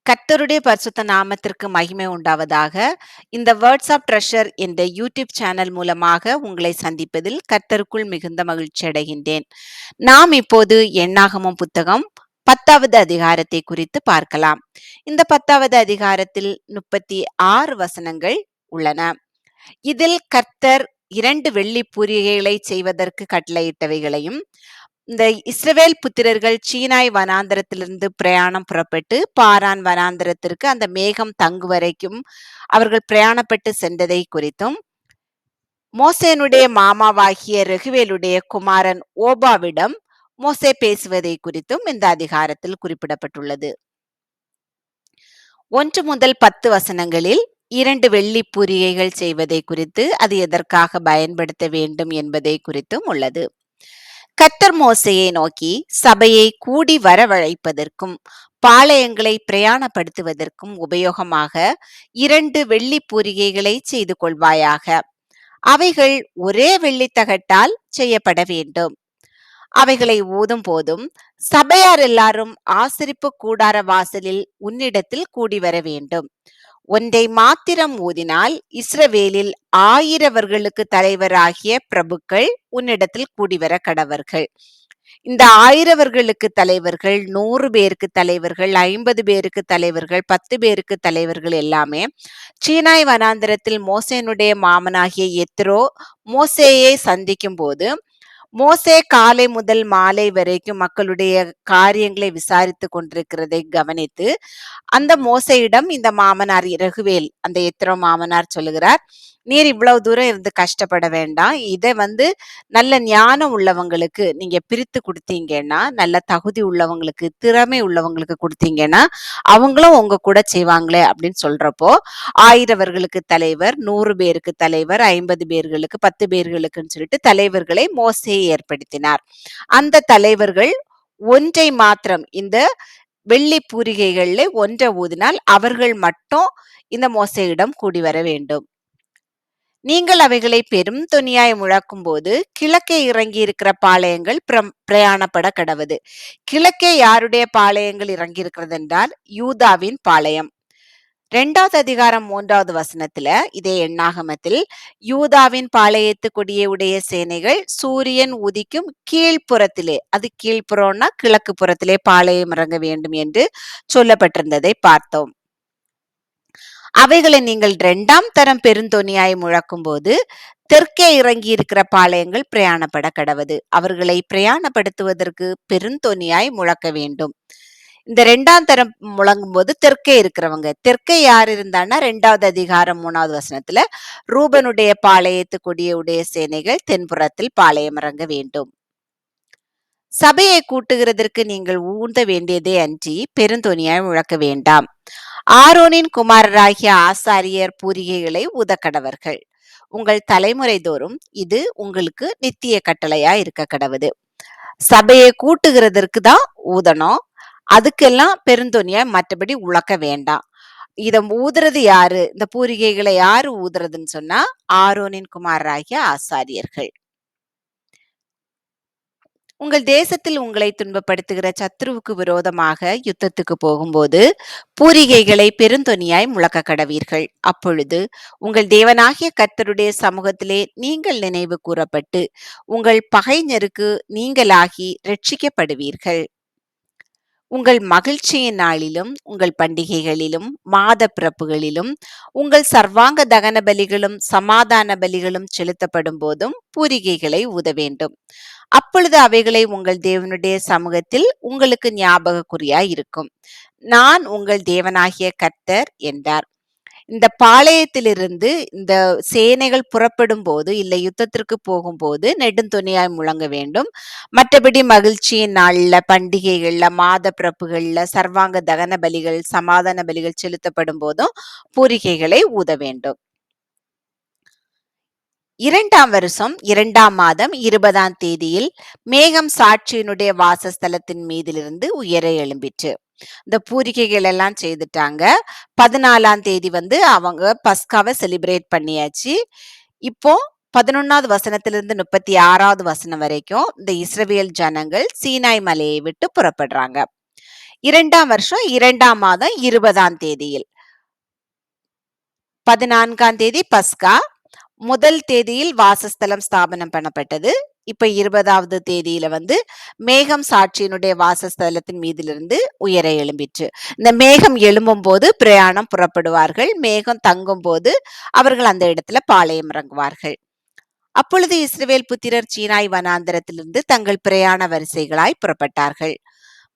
கர்த்தருடைய பரிசுத்த நாமத்திற்கு மகிமை உண்டாவதாக. இந்த வேர்ட்ஸ் ஆஃப் ட்ரெஷர் என்ற யூடியூப் சேனல் மூலமாக உங்களை சந்திப்பதில் கர்த்தருக்குள் மிகுந்த மகிழ்ச்சி அடைகின்றேன். நாம் இப்போது எண்ணாகமம் புத்தகம் 10வது அதிகாரத்தை குறித்து பார்க்கலாம். இந்த 10வது அதிகாரத்தில் 36 வசனங்கள் உள்ளன. இதில் கர்த்தர் 2 வெள்ளி பூரிகைகளை செய்வதற்கு கட்டளையிட்டவைகளையும், இந்த இஸ்ரவேல் புத்திரர்கள் சீனாய் வனாந்தரத்திலிருந்து பிரயாணம் புறப்பட்டு பாரான் வனாந்தரத்திற்கு அந்த மேகம் தங்கு வரைக்கும் அவர்கள் பிரயாணப்பட்டு சென்றதை குறித்தும், மோசேனுடைய மாமாவாகிய ரெகுவேலுடைய குமாரன் ஓபாவிடம் மோசே பேசுவதை குறித்தும் இந்த அதிகாரத்தில் குறிப்பிடப்பட்டுள்ளது. 1 முதல் 10 வசனங்களில் 2 வெள்ளி பூரிகைகள் செய்வதை குறித்து, அது எதற்காக பயன்படுத்த வேண்டும் என்பதை குறித்தும் உள்ளது. கர்த்தர் மோசேயை நோக்கி, சபையை கூடி வரவழைப்பதற்கும் பாளையங்களை பிரயாணப்படுத்துவதற்கும் உபயோகமாக 2 வெள்ளி பூரிகைகளை செய்து கொள்வாயாக. அவைகள் ஒரே வெள்ளித்தகட்டால் செய்யப்பட வேண்டும். அவைகளை ஊதும் போதும் சபையார் எல்லாரும் ஆசரிப்பு கூடார வாசலில் உன்னிடத்தில் கூடி வர வேண்டும். ஒன்றை மாத்திரம் ஊதினால் இஸ்ரவேலில் 1000 தலைவராகிய பிரபுக்கள் உன்னிடத்தில் கூடிவர கடவர்கள். இந்த 1000 தலைவர்கள், 100 பேருக்கு தலைவர்கள், 50 பேருக்கு தலைவர்கள், 10 பேருக்கு தலைவர்கள் எல்லாமே சீனாய் வனாந்திரத்தில் மோசேனுடைய மாமனாகிய எத்ரோ மோசேயை சந்திக்கும் போது, மோசே காலை முதல் மாலை வரைக்கும் மக்களுடைய காரியங்களை விசாரித்து கொண்டிருக்கிறதை கவனித்து, அந்த மோசையிடம் இந்த மாமனார் ரெகுவேல், அந்த எத்ரோ மாமனார் சொல்லுகிறார், நீர் இவ்வளவு தூரம் இருந்து கஷ்டப்பட வேண்டாம். இதை நல்ல ஞானம் உள்ளவங்களுக்கு நீங்க பிரித்து கொடுத்தீங்கன்னா, நல்ல தகுதி உள்ளவங்களுக்கு, திறமை உள்ளவங்களுக்கு கொடுத்தீங்கன்னா அவங்களும் உங்க கூட செய்வாங்களே அப்படின்னு சொல்றப்போ, 1000 தலைவர், 100 பேருக்கு தலைவர், 50 பேர்களுக்கு, 10 பேர்களுக்குன்னு சொல்லிட்டு தலைவர்களை மோசே ஏற்படுத்தினார். அந்த தலைவர்கள் ஒன்றை மாத்திரம், இந்த வெள்ளி பூரிகைகள்ல ஒன்றை ஊதினால் அவர்கள் மட்டும் இந்த மோசையிடம் கூடி வர வேண்டும். நீங்கள் அவைகளை பெரும் தொனியாய் முழக்கும் போது கிழக்கே இறங்கி இருக்கிற பாளையங்கள் பிரயாணப்பட கடவது. கிழக்கே யாருடைய பாளையங்கள் இறங்கி இருக்கிறது என்றால் யூதாவின் பாளையம். 2வது அதிகாரம் 3வது வசனத்துல, இதே எண்ணாகமத்தில், யூதாவின் பாளையத்து கொடியை உடைய சேனைகள் சூரியன் உதிக்கும் கீழ்ப்புறத்திலே, அது கீழ்ப்புறம்னா கிழக்கு புறத்திலே பாளையம் இறங்க வேண்டும் என்று சொல்லப்பட்டிருந்ததை பார்த்தோம். அவைகளை நீங்கள் 2ஆம் தரம் பெருந்தொனியாய் முழக்கும் போது தெற்கே இறங்கி இருக்கிற பாளையங்கள் பிரயாணப்பட கடவது. அவர்களை பிரயாணப்படுத்துவதற்கு பெருந்தொனியாய் முழக்க வேண்டும். இந்த 2ஆம் தரம் முழங்கும் போது தெற்கே இருக்கிறவங்க, தெற்கே யார் இருந்தான்னா 2வது அதிகாரம் 3வது வசனத்துல, ரூபனுடைய பாளையத்து கொடியுடைய சேனைகள் தென்புறத்தில் பாளையம் இறங்க வேண்டும். சபையை கூட்டுகிறதற்கு நீங்கள் ஊந்த வேண்டியதே அன்றி பெருந்தொனியாய் முழக்க வேண்டாம். ஆரோனின் குமாரராகிய ஆசாரியர் பூரிகைகளை ஊதக்கடவர்கள். உங்கள் தலைமுறை தோறும் இது உங்களுக்கு நித்திய கட்டளையா இருக்க கடவுது. சபையை கூட்டுகிறதற்கு தான் ஊதணும், அதுக்கெல்லாம் பெருந்தொனியா மற்றபடி உழக்க வேண்டாம். இத ஊதுறது யாரு, இந்த பூரிகைகளை யாரு ஊதுறதுன்னு சொன்னா ஆரோனின் குமாரராகிய ஆசாரியர்கள். உங்கள் தேசத்தில் உங்களை துன்பப்படுத்துகிற சத்துருவுக்கு விரோதமாக யுத்தத்துக்கு போகும்போது பூரிகைகளை பெருந்தொனியாய் முழக்க கடவீர்கள். அப்பொழுது உங்கள் தேவனாகிய கர்த்தருடைய சமூகத்திலே நீங்கள் நினைவு கூறப்பட்டு உங்கள் பகைஞருக்கு நீங்களாகி ரட்சிக்கப்படுவீர்கள். உங்கள் மகிழ்ச்சியின் நாளிலும், உங்கள் பண்டிகைகளிலும், மாத பிறப்புகளிலும், உங்கள் சர்வாங்க தகன பலிகளும் சமாதான பலிகளும் செலுத்தப்படும் போதும் பூரிகைகளை ஊத வேண்டும். அப்பொழுது அவைகளை உங்கள் தேவனுடைய சமூகத்தில் உங்களுக்கு ஞாபக குறியாய் இருக்கும். நான் உங்கள் தேவனாகிய கர்த்தர் என்றார். இந்த பாளையத்திலிருந்து இந்த சேனைகள் புறப்படும் போது, இல்லை யுத்தத்திற்கு போகும்போது நெடுந்தொனியாய் முழங்க வேண்டும். மற்றபடி மகிழ்ச்சியின் நாள்ல, பண்டிகைகள்ல, மாத பிறப்புகள்ல, சர்வாங்க தகன பலிகள், சமாதான பலிகள் செலுத்தப்படும் போதும் பூரிகைகளை ஊத வேண்டும். 2ஆம் வருஷம் 2ஆம் மாதம் 20ஆம் தேதியில் மேகம் சாட்சியினுடைய வாசஸ்தலத்தின் மீதிலிருந்து உயர எழும்பிற்று. இந்த பூரிகைகள் எல்லாம் செய்துட்டாங்க. 14ஆம் தேதி அவங்க பஸ்காவை செலிப்ரேட் பண்ணியாச்சு. இப்போ 11வது வசனத்திலிருந்து 36வது வசனம் வரைக்கும் இந்த இஸ்ரவேல் ஜனங்கள் சீனாய் மலையை விட்டு புறப்படுறாங்க. இரண்டாம் வருஷம் 2ஆம் மாதம் 20ஆம் தேதியில். 14ஆம் தேதி பஸ்கா. முதல் தேதியில் வாசஸ்தலம் ஸ்தாபனம் பண்ணப்பட்டது. இப்ப 20வது தேதியில மேகம் சாட்சியினுடைய வாசஸ்தலத்தின் மீதிலிருந்து உயர எழும்பிற்று. இந்த மேகம் எழும்பும்போது பிரயாணம் புறப்படுவார்கள். மேகம் தங்கும்போது அவர்கள் அந்த இடத்துல பாளையம் இறங்குவார்கள். அப்பொழுது இஸ்ரவேல் புத்திரர் சீனாய் வனாந்தரத்திலிருந்து தங்கள் பிரயாண வரிசைகளாய் புறப்பட்டார்கள்.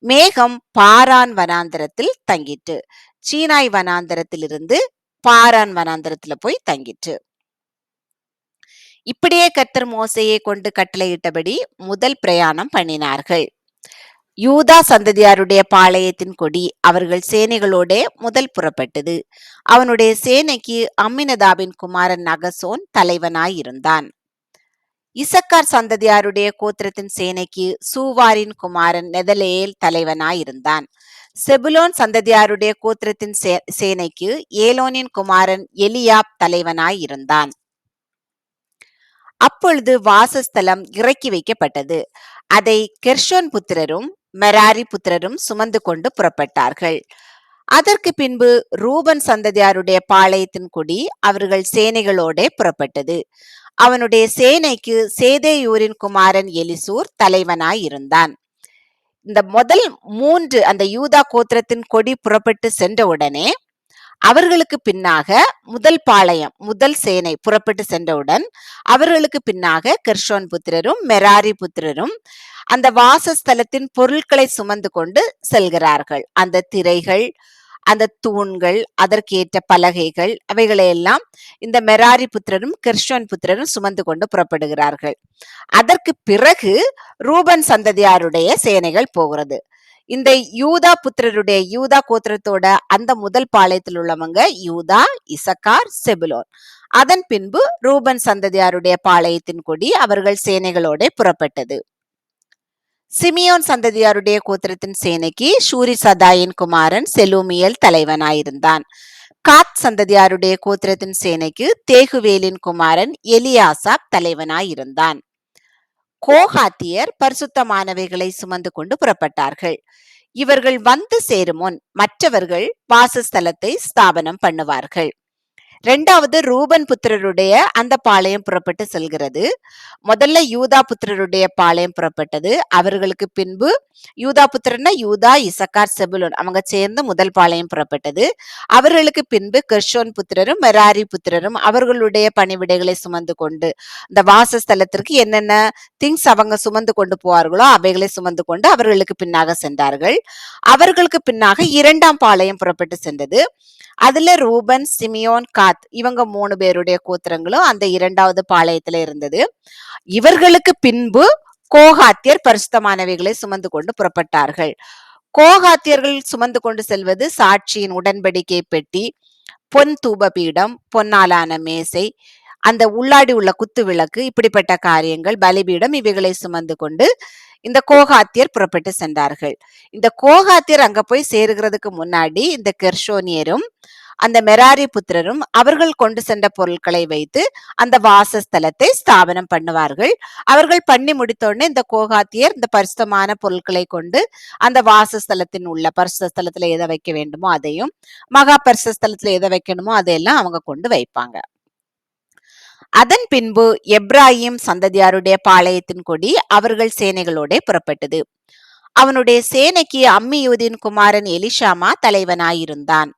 மேகம் பாரான் வனாந்தரத்தில் தங்கிற்று. சீனாய் வனாந்தரத்திலிருந்து பாரான் வனாந்தரத்துல போய் தங்கிற்று. இப்படியே கர்த்தர் மோசேயை கொண்டு கட்டளையிட்டபடி முதல் பிரயாணம் பண்ணினார்கள். யூதா சந்ததியாருடைய பாளையத்தின் கொடி அவர்கள் சேனைகளோட முதல் புறப்பட்டது. அவனுடைய சேனைக்கு அம்மினதாபின் குமாரன் நகசோன் தலைவனாயிருந்தான். இசக்கார் சந்ததியாருடைய கோத்திரத்தின் சேனைக்கு சூவாரின் குமாரன் நெதலேல் தலைவனாயிருந்தான். செபுலோன் சந்ததியாருடைய கோத்திரத்தின் சேனைக்கு ஏலோனின் குமாரன் எலியாப் தலைவனாயிருந்தான். அப்பொழுது வாசஸ்தலம் இறக்கி வைக்கப்பட்டது. அதை கெர்ஷோன் புத்திரரும் மெராரி புத்திரரும் சுமந்து கொண்டு புறப்பட்டார்கள். அதற்கு பின்பு ரூபன் சந்ததியாருடைய பாளையத்தின் கொடி அவர்கள் சேனைகளோட புறப்பட்டது. அவனுடைய சேனைக்கு சேதேயூரின் குமாரன் எலிசூர் தலைவனாயிருந்தான். இந்த முதல் 3 அந்த யூதா கோத்திரத்தின் கொடி புறப்பட்டு சென்றவுடனே அவர்களுக்கு பின்னாக முதல் பாளையம் முதல் சேனை புறப்பட்டு சென்றவுடன் அவர்களுக்கு பின்னாக கெர்ஷோன் புத்திரரும் மெராரி புத்திரரும் அந்த வாசஸ்தலத்தின் பொருட்களை சுமந்து கொண்டு செல்கிறார்கள். அந்த திரைகள், அந்த தூண்கள், அதற்கேற்ற பலகைகள், அவைகளையெல்லாம் இந்த மெராரி புத்திரரும் கெர்ஷோன் புத்திரரும் சுமந்து கொண்டு புறப்படுகிறார்கள். அதற்கு பிறகு ரூபன் சந்ததியாருடைய சேனைகள் போகிறது. இந்த யூதா புத்திரருடைய யூதா கோத்திரத்தோட அந்த முதல் பாளையத்தில் உள்ளவங்க யூதா, இசக்கார், செபுலோன். அதன் பின்பு ரூபன் சந்ததியாருடைய பாளையத்தின் கொடி அவர்கள் சேனைகளோட புறப்பட்டது. சிமியோன் சந்ததியாருடைய கோத்திரத்தின் சேனைக்கு ஷூரி சதாயின் குமாரன் செலூமியல் தலைவனாயிருந்தான். காத் சந்ததியாருடைய கோத்திரத்தின் சேனைக்கு தேகுவேலின் குமாரன் எலியாசாப் தலைவனாயிருந்தான். கோகாத்தியர் பரிசுத்தமானவைகளை சுமந்து கொண்டு புறப்பட்டார்கள். இவர்கள் வந்து சேரும் முன் மற்றவர்கள் வாசஸ்தலத்தை ஸ்தாபனம் பண்ணுவார்கள். 2வது ரூபன் புத்திரருடைய அந்த பாளையம் புறப்பட்டு செல்கிறது. முதல்ல யூதா புத்திரருடைய பாளையம் புறப்பட்டது. அவர்களுக்கு பின்பு யூதா புத்திரன்னா யூதா, இசக்கார், செபுலோன் அவங்க சேர்ந்து முதல் பாளையம் புறப்பட்டது. அவர்களுக்கு பின்பு கெர்ஷோன் புத்திரரும் மெராரி புத்திரரும் அவர்களுடைய பணிவிடைகளை சுமந்து கொண்டு இந்த வாசஸ்தலத்திற்கு என்னென்ன திங்ஸ் அவங்க சுமந்து கொண்டு போவார்களோ அவைகளை சுமந்து கொண்டு அவர்களுக்கு பின்னாக சென்றார்கள். அவர்களுக்கு பின்னாக 2ஆம் பாளையம் புறப்பட்டு சென்றது. அதுல ரூபன், சிமியோன், காத் இவங்க 3 பேருடைய கோத்திரங்களும் அந்த 2வது பாளையத்துல இருந்தது. இவர்களுக்கு பின்பு கோகாத்தியர் பரிசுத்தமானவைகளை சுமந்து கொண்டு புறப்பட்டார்கள். கோகாத்தியர்கள் சுமந்து கொண்டு செல்வது சாட்சியின் உடன்படிக்கை பெட்டி, பொன் தூபபீடம், பொன்னாலான மேசை, அந்த உள்ளாடி உள்ள குத்து விளக்கு, இப்படிப்பட்ட காரியங்கள், பலிபீடம் இவைகளை சுமந்து கொண்டு இந்த கோகாத்தியர் புறப்பட்டு சென்றார்கள். இந்த கோகாத்தியர் அங்க போய் சேருகிறதுக்கு முன்னாடி இந்த கெர்ஷோனியரும் அந்த மெராரி புத்திரரும் அவர்கள் கொண்டு சென்ற பொருட்களை வைத்து அந்த வாசஸ்தலத்தை ஸ்தாபனம் பண்ணுவார்கள். அவர்கள் பண்ணி முடித்தோடனே இந்த கோகாத்தியர் இந்த பரிசுத்தமான பொருட்களை கொண்டு அந்த வாசஸ்தலத்தின் உள்ள பரிசுத்தலத்துல எதை வைக்க வேண்டுமோ அதையும், மகா பரிசுத்தலத்துல எதை வைக்கணுமோ அதையெல்லாம் அவங்க கொண்டு வைப்பாங்க. அதன் பின்பு எப்ராஹிம் சந்ததியாருடைய பாளையத்தின் கொடி அவர்கள் சேனைகளோட புறப்பட்டது. அவனுடைய சேனைக்கு அம்மியூதின் குமாரன் எலிஷாமா தலைவனாயிருந்தான்.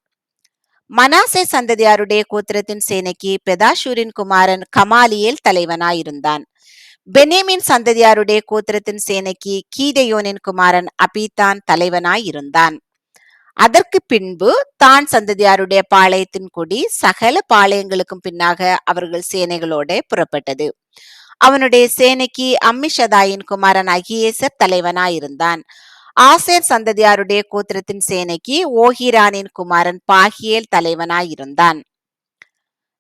மனாசே சந்ததியாருடைய கோத்திரத்தின் சேனைக்கு பெதாஷூரின் குமாரன் கமாலியேல் தலைவனாயிருந்தான். பெனேமின் சந்ததியாருடைய கோத்திரத்தின் சேனைக்கு கீதையோனின் குமாரன் அபீதான் தலைவனாயிருந்தான். அதற்கு பின்பு தான் சந்ததியாருடைய பாளையத்தின் கொடி சகல பாளையங்களுக்கும் பின்னாக அவர்கள் சேனைகளோட புறப்பட்டது. அவனுடைய சேனைக்கு அம்மிஷதாயின் குமாரன் அகியேசர் தலைவனாயிருந்தான். ஆசேர் சந்ததியாருடைய கோத்திரத்தின் சேனைக்கு ஓஹிரானின் குமாரன் பாகியேல் தலைவனாயிருந்தான்.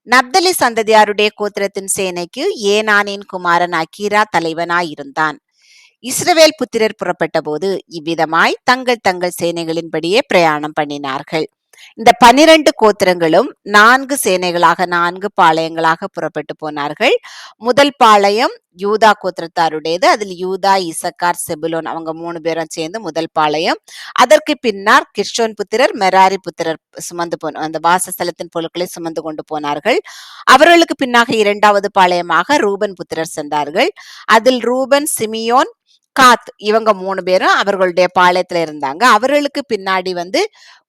நப்தலி சந்ததியாருடைய கோத்திரத்தின் சேனைக்கு ஏனானின் குமாரன் அகீரா தலைவனாயிருந்தான். இஸ்ரவேல் புத்திரர் புறப்பட்ட போது இவ்விதமாய் தங்கள் தங்கள் சேனைகளின்படியே பிரயாணம் பண்ணினார்கள். இந்த 12 கோத்திரங்களும் 4 சேனைகளாக 4 பாளையங்களாக புறப்பட்டு போனார்கள். முதல் பாளையம் யூதா கோத்திரத்தாருடையது. அதில் யூதா, இசக்கார், செபுலோன் அவங்க 3 பேரும் சேர்ந்து முதல் பாளையம். அதற்கு பின்னால் கிர்ஷோன் புத்திரர், மெராரி புத்திரர் சுமந்து போன அந்த வாசஸ்தலத்தின் பொருட்களை சுமந்து கொண்டு போனார்கள். அவர்களுக்கு பின்னாக 2வது பாளையமாக ரூபன் புத்திரர் சென்றார்கள். அதில் ரூபன், சிமியோன், காத் இவங்க 3 பேரும் அவர்களுடைய பாளையத்துல இருந்தாங்க. அவர்களுக்கு பின்னாடி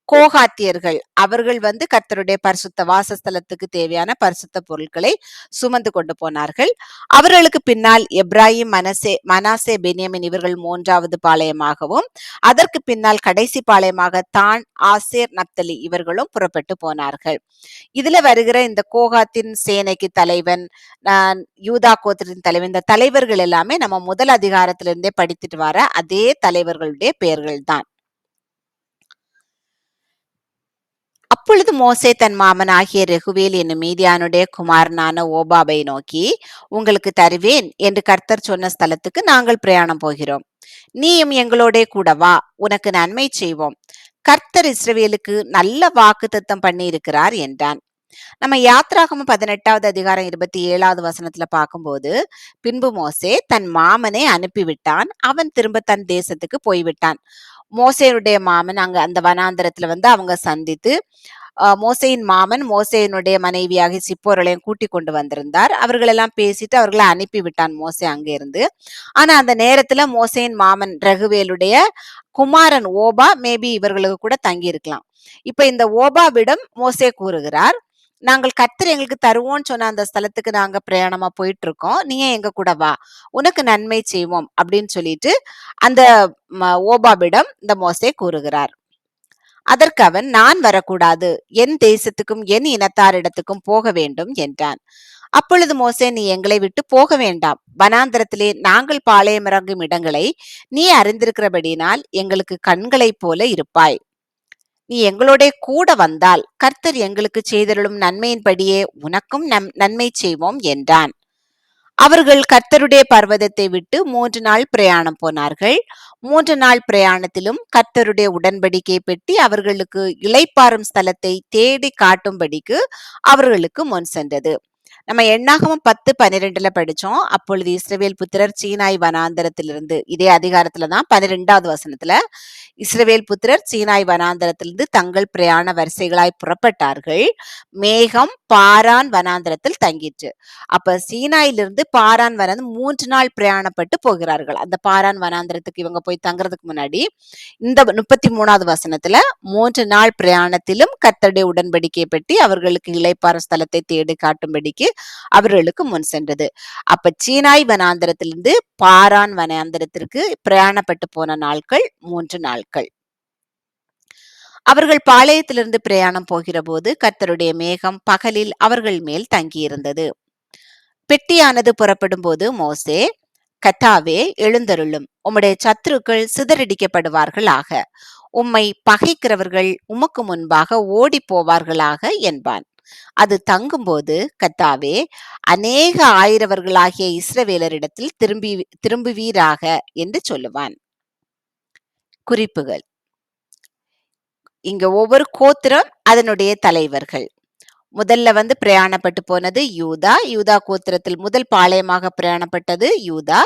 கோகாத்தியர்கள் அவர்கள் கர்த்தருடைய பரிசுத்த வாசஸ்தலத்துக்கு தேவையான பரிசுத்த பொருட்களை சுமந்து கொண்டு போனார்கள். அவர்களுக்கு பின்னால் எப்ராஹிம், மனாசே, பென்யமின் இவர்கள் 3வது பாளையமாகவும், அதற்கு பின்னால் கடைசி பாளையமாக தான், ஆசேர், நப்தலி இவர்களும் புறப்பட்டு போனார்கள். இதுல வருகிற இந்த கோகாத்தின் சேனைக்கு தலைவன், யூதா கோத்திரத்தின் தலைவன், இந்த தலைவர்கள் எல்லாமே நம்ம முதல் அதிகாரத்திலிருந்தே படித்துட்டு வர அதே தலைவர்களுடைய பெயர்கள் தான். அப்பொழுது மோசே தன் மாமனாகிய ரெகுவேல் என்னும் மீதியானுடைய குமாரனான ஓபாபை நோக்கி, உங்களுக்கு தருவேன் என்று கர்த்தர் சொன்ன ஸ்தலத்துக்கு நாங்கள் பிரயாணம் போகிறோம். நீயும் எங்களோட கூட வா, உனக்கு நன்மை செய்வோம். கர்த்தர் இஸ்ரவேலுக்கு நல்ல வாக்குத்தத்தம் பண்ணி இருக்கிறார் என்றான். நம்ம யாத்ராகமம் 18வது அதிகாரம் 27வது வசனத்துல பார்க்கும்போது, பின்பு மோசே தன் மாமனை அனுப்பிவிட்டான், அவன் திரும்ப தன் தேசத்துக்கு போய்விட்டான். மோசேயுடைய மாமன் அங்க அந்த வனாந்தரத்துல அவங்க சந்தித்து, மோசேயின் மாமன் மோசேயினுடைய மனைவியாகி சிப்போரையும் கூட்டி கொண்டு வந்திருந்தார். அவர்களெல்லாம் பேசிட்டு அவர்களை அனுப்பி விட்டான் மோசே அங்க இருந்து. ஆனா அந்த நேரத்துல மோசேயின் மாமன் ரகுவேலுடைய குமாரன் ஓபா மேபி இவர்களுக்கு கூட தங்கி இருக்கலாம். இப்ப இந்த ஓபாவிடம் மோசே கூறுகிறார், நாங்கள் கர்த்தர் எங்களுக்கு தருவோம்னு சொன்ன அந்த ஸ்தலத்துக்கு நாங்க பிரயாணமா போயிட்டு இருக்கோம், நீ எங்க கூட வா, உனக்கு நன்மை செய்வோம் அப்படின்னு சொல்லிட்டு அந்த ஓபாவிடம் இந்த மோசே கூறுகிறார். அதற்கு அவன், நான் வரக்கூடாது, என் தேசத்துக்கும் என் இனத்தாரிடத்துக்கும் போக வேண்டும் என்றான். அப்பொழுது மோசே, நீ எங்களை விட்டு போக வேண்டாம், வனாந்தரத்திலே நாங்கள் பாளையம் இறங்கும் இடங்களை நீ அறிந்திருக்கிறபடினால் எங்களுக்கு கண்களைப் போல இருப்பாய். நீ எங்களோட கூட வந்தால் கர்த்தர் எங்களுக்கு செய்தருளும் நன்மையின்படியே உனக்கும் நன்மை செய்வோம் என்றான். அவர்கள் கர்த்தருடைய பர்வதத்தை விட்டு 3 நாள் பிரயாணம் போனார்கள். 3 நாள் பிரயாணத்திலும் கர்த்தருடைய உடன்படிக்கை பெட்டி அவர்களுக்கு இளைப்பாறும் ஸ்தலத்தை தேடி காட்டும்படிக்கு அவர்களுக்கு முன் சென்றது. நம்ம எண்ணாகமம் 10:12 படிச்சோம். அப்பொழுது இஸ்ரவேல் புத்திரர் சீனாய் வனாந்தரத்திலிருந்து, இதே அதிகாரத்துலதான் 12வது வசனத்துல, இஸ்ரவேல் புத்திரர் சீனாய் வனாந்தரத்திலிருந்து தங்கள் பிரயாண வரிசைகளாய் புறப்பட்டார்கள். மேகம் பாரான் வனாந்தரத்தில் தங்கிற்று. அப்ப சீனாயிலிருந்து பாரான் வர 3 நாள் பிரயாணப்பட்டு போகிறார்கள். அந்த பாரான் வனாந்தரத்துக்கு இவங்க போய் தங்குறதுக்கு முன்னாடி இந்த 33வது வசனத்துல 3 நாள் பிரயாணத்திலும் கர்த்தருடைய உடன்படிக்கை பெட்டி அவர்களுக்கு இளைப்பாற ஸ்தலத்தை தேடி காட்டும்படிக்கு அவர்களுக்கு முன் சென்றது. அப்ப சீனாய் வனாந்தரத்திலிருந்து பாரான் வனாந்தரத்திற்கு பிரயாணப்பட்டு போன நாட்கள் 3 நாட்கள். அவர்கள் பாளையத்திலிருந்து பிரயாணம் போகிற போது கர்த்தருடைய மேகம் பகலில் அவர்கள் மேல் தங்கியிருந்தது. பெட்டியானது புறப்படும் போது மோசே, கர்த்தாவே எழுந்தருளும், உம்முடைய சத்துருக்கள் சிதறடிக்கப்படுவார்களாக, உம்மை பகைக்கிறவர்கள் உமக்கு முன்பாக ஓடி போவார்களாக என்பான். அது தங்கும்போது, கர்த்தாவே அநேக ஆயிரவர்களாகிய இஸ்ரவேலரிடத்தில் திரும்புவீராக என்று சொல்லுவான். குறிப்புகள்: இங்க ஒவ்வொரு கோத்திரம் அதனுடைய தலைவர்கள். முதல்ல பிரயாணப்பட்டு போனது யூதா. யூதா கோத்திரத்தில் முதல் பாளையமாக பிரயாணப்பட்டது யூதா.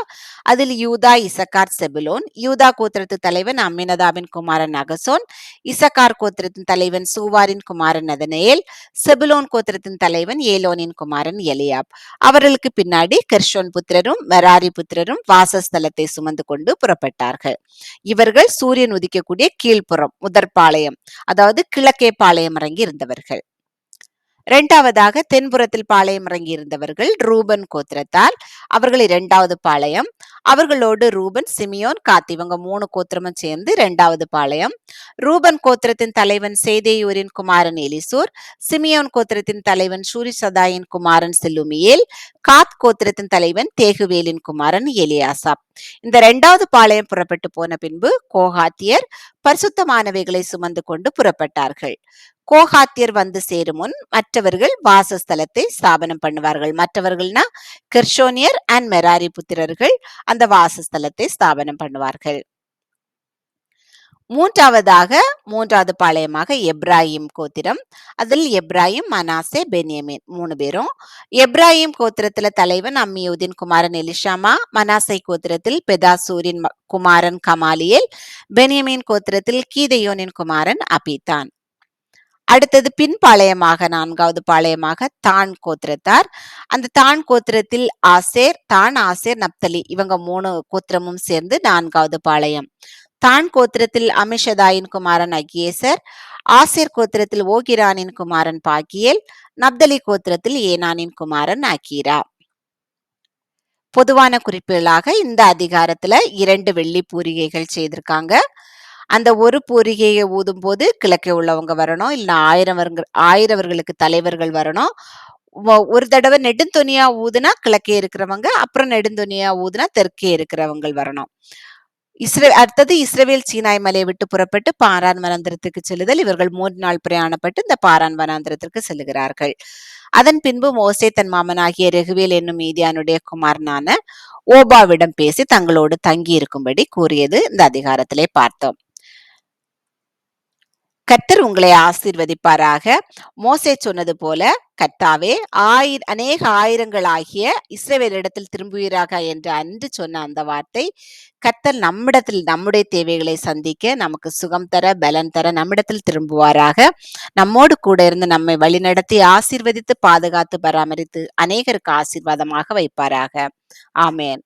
அதில் யூதா, இசக்கார், செபுலோன். யூதா கோத்திரத்து தலைவன் அம்மினதாபின் குமாரன் அகசோன். இசக்கார் கோத்திரத்தின் தலைவன் சூவாரின் குமாரன் நதனேல். செபுலோன் கோத்திரத்தின் தலைவன் ஏலோனின் குமாரன் எலியாப். அவர்களுக்கு பின்னாடி கெர்ஷோன் புத்திரரும் மெராரி புத்திரரும் வாசஸ்தலத்தை சுமந்து கொண்டு புறப்பட்டார்கள். இவர்கள் சூரியன் உதிக்கக்கூடிய கீழ்ப்புறம் முதற் பாளையம், அதாவது கிழக்கே பாளையம் இறங்கி இருந்தவர்கள். இரண்டாவதாக தென்புறத்தில் பாளையம் இறங்கி இருந்தவர்கள் ரூபன் கோத்திரத்தால், அவர்கள் 2வது பாளையம். அவர்களோடு ரூபன், சிமியோன், காத் இவங்க 3 கோத்திரமும் சேர்ந்து 2வது பாளையம். ரூபன் கோத்திரத்தின் தலைவன் சேதேயூரின் குமாரன் எலிசூர். சிமியோன் கோத்திரத்தின் தலைவன் சூரிசதாயின் குமாரன் செலுமியேல். காத் கோத்திரத்தின் தலைவன் தேகுவேலின் குமாரன் எலியாசாப். இந்த 2வது பாளையம் புறப்பட்டு போன பின்பு கோகாத்தியர் பரிசுத்தமானவைகளை சுமந்து கொண்டு புறப்பட்டார்கள். கோகாத்தியர் வந்து சேரும் முன் மற்றவர்கள் வாசஸ்தலத்தை ஸ்தாபனம் பண்ணுவார்கள். மற்றவர்கள்னா கெர்ஷோனியர் அண்ட் மெராரி புத்திரர்கள் அந்த வாசஸ்தலத்தை ஸ்தாபனம் பண்ணுவார்கள். மூன்றாவது பாளையமாக எப்ராஹிம் கோத்திரம். அதில் எப்ராஹிம், மனாசே, பென்யமீன் 3 பேரும். எப்ராஹிம் கோத்திரத்துல தலைவன் அம்மியூதின் குமாரன் எலிஷாமா. மனாசே கோத்திரத்தில் பெதாசூரின் குமாரன் கமாலியேல். பென்யமீன் கோத்திரத்தில் கீதையோனின் குமாரன் அபிதான். அடுத்தது பின் பாளையமாக 4வது பாளையமாக தான் கோத்திரத்தார். அந்த தான் கோத்திரத்தில் ஆசேர், நப்தலி இவங்க 3 கோத்திரமும் சேர்ந்து 4வது பாளையம். தான் கோத்திரத்தில் அமிஷதாயின் குமாரன் அகியேசர். ஆசேர் கோத்திரத்தில் ஓகிரானின் குமாரன் பாகியேல். நப்தலி கோத்திரத்தில் ஏனானின் குமாரன் அகீரா. பொதுவான குறிப்புகளாக இந்த அதிகாரத்துல 2 வெள்ளி பூரிகைகள் செய்திருக்காங்க. அந்த ஒரு பூரிகையை ஊதும் போது கிழக்கே உள்ளவங்க வரணும், இல்ல ஆயிரவர்களுக்கு தலைவர்கள் வரணும். ஒரு தடவை நெடுந்தொனியா ஊதுனா கிழக்கே இருக்கிறவங்க, அப்புறம் நெடுந்தொனியா ஊதுனா தெற்கே இருக்கிறவங்க வரணும். அடுத்தது இஸ்ரவேல் சீனாய் மலையை விட்டு புறப்பட்டு பாரான் வனாந்திரத்துக்கு செல்லுதல். இவர்கள் 3 நாள் பிரயாணப்பட்டு இந்த பாரான் வனாந்திரத்திற்கு செல்லுகிறார்கள். அதன் பின்பு மோசே தன் மாமனாகிய ரெகுவேல் என்னும் மீதியானுடைய குமாரனான ஓபாவிடம் பேசி தங்களோடு தங்கி இருக்கும்படி கூறியது இந்த அதிகாரத்திலே பார்த்தோம். கர்த்தர் உங்களை ஆசீர்வதிப்பாராக. மோசே சொன்னது போல, கர்த்தாவே அநேக ஆயிரங்களாகிய இஸ்ரவேலிடத்தில் திரும்புவீராக என்று அன்று சொன்ன அந்த வார்த்தை கர்த்தர் நம்மிடத்தில் நம்முடைய தேவைகளை சந்திக்க, நமக்கு சுகம் தர, பலன் தர நம்மிடத்தில் திரும்புவாராக. நம்மோடு கூட இருந்து நம்மை வழிநடத்தி ஆசீர்வதித்து பாதுகாத்து பராமரித்து அநேகருக்கு ஆசீர்வாதமாக வைப்பாராக. ஆமேன்.